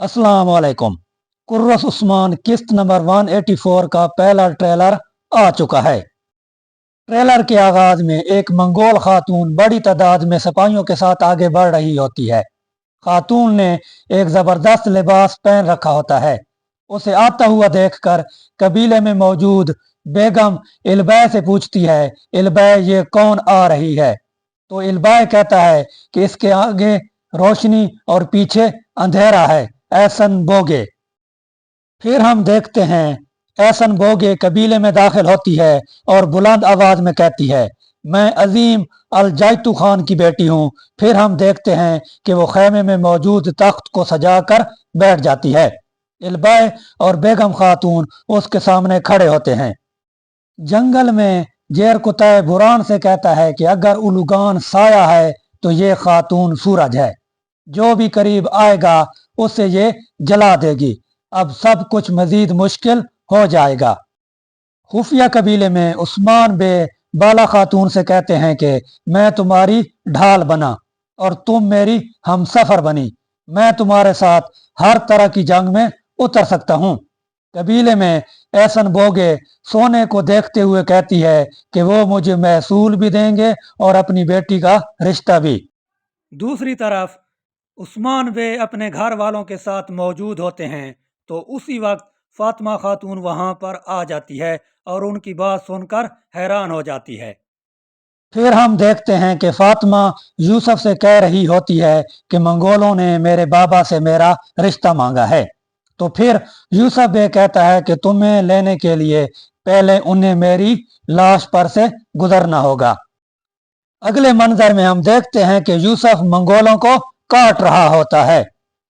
अस्सलाम वालेकुम। कुर्रस उस्मान किस्त नंबर 184 का पहला ट्रेलर आ चुका है। ट्रेलर के आगाज में एक मंगोल खातून बड़ी तादाद में सिपाहियों के साथ आगे बढ़ रही होती है। खातून ने एक जबरदस्त लिबास पहन रखा होता है। उसे आता हुआ देखकर कबीले में मौजूद बेगम इलबै से पूछती है, इलबै ये कौन आ रही है? तो इलबै कहता है कि इसके आगे रोशनी और पीछे अंधेरा है, ऐसन बोगे। फिर हम देखते हैं ऐसन बोगे कबीले में दाखिल होती है और बुलंद आवाज में कहती है, मैं अजीम अल जैतू खान की बेटी हूँ। फिर हम देखते हैं कि वो खेमे में मौजूद तख्त को सजाकर बैठ जाती है। इलबै और बेगम खातून उसके सामने खड़े होते हैं। जंगल में जेर कुतै बुरान से कहता है कि अगर उलूगान साया है तो ये खातून सूरज है, जो भी करीब आएगा उसे ये जला देगी। अब सब कुछ मजीद मुश्किल हो जाएगा। खुफिया कबीले में उस्मान बे बाला खातून से कहते हैं कि मैं तुम्हारी ढाल बना और तुम मेरी हमसफर बनी। मैं तुम्हारे साथ हर तरह की जंग में उतर सकता हूँ। कबीले में ऐसन बोगे सोने को देखते हुए कहती है कि वो मुझे महसूल भी देंगे और अपनी बेटी का रिश्ता भी। दूसरी तरफ उस्मान बे अपने घर वालों के साथ मौजूद होते हैं, तो उसी वक्त फातिमा खातून वहां पर आ जाती है और उनकी बात सुनकर हैरान हो जाती है। फिर हम देखते हैं कि फातिमा यूसुफ से कह रही होती है कि मंगोलों ने मेरे बाबा से मेरा रिश्ता मांगा है। तो फिर यूसुफ बे कहता है कि तुम्हें लेने के लिए पहले उन्हें मेरी लाश पर से गुजरना होगा। अगले मंजर में हम देखते हैं कि यूसुफ मंगोलों को काट रहा होता है।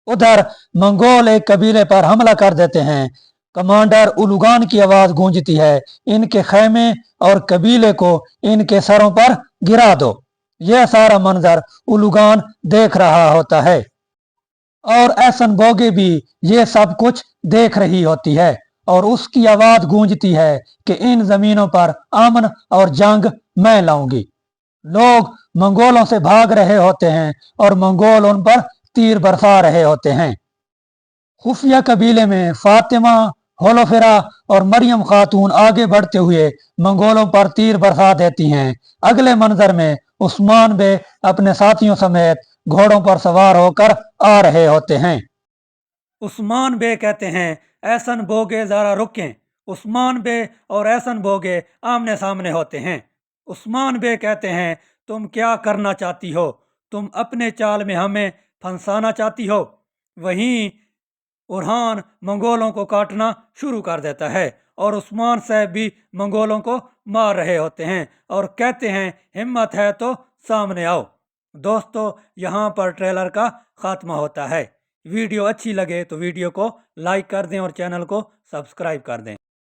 उधर मंगोल एक कबीले पर हमला कर देते हैं। कमांडर उलुगान की आवाज गूंजती है, इनके खेमे और कबीले को इनके सरों पर गिरा दो। यह सारा मंजर उलुगान देख रहा होता है और ऐसन बोगे भी ये सब कुछ देख रही होती है और उसकी आवाज गूंजती है कि इन जमीनों पर अमन और जंग मैं लाऊंगी। लोग मंगोलों से भाग रहे होते हैं और मंगोल उन पर तीर बरसा रहे होते हैं। खुफिया कबीले में फातिमा, होलोफिरा और मरियम खातून आगे बढ़ते हुए मंगोलों पर तीर बरसा देती हैं। अगले मंजर में उस्मान बे अपने साथियों समेत घोड़ों पर सवार होकर आ रहे होते हैं। उस्मान बे कहते हैं, ऐसन बोगे जरा रुकें। उस्मान बे और ऐसन बोगे आमने सामने होते हैं। उस्मान बे कहते हैं, तुम क्या करना चाहती हो? तुम अपने चाल में हमें फंसाना चाहती हो? वहीं उरहान मंगोलों को काटना शुरू कर देता है और उस्मान साहब भी मंगोलों को मार रहे होते हैं और कहते हैं, हिम्मत है तो सामने आओ। दोस्तों, यहाँ पर ट्रेलर का खात्मा होता है। वीडियो अच्छी लगे तो वीडियो को लाइक कर दें और चैनल को सब्सक्राइब कर दें।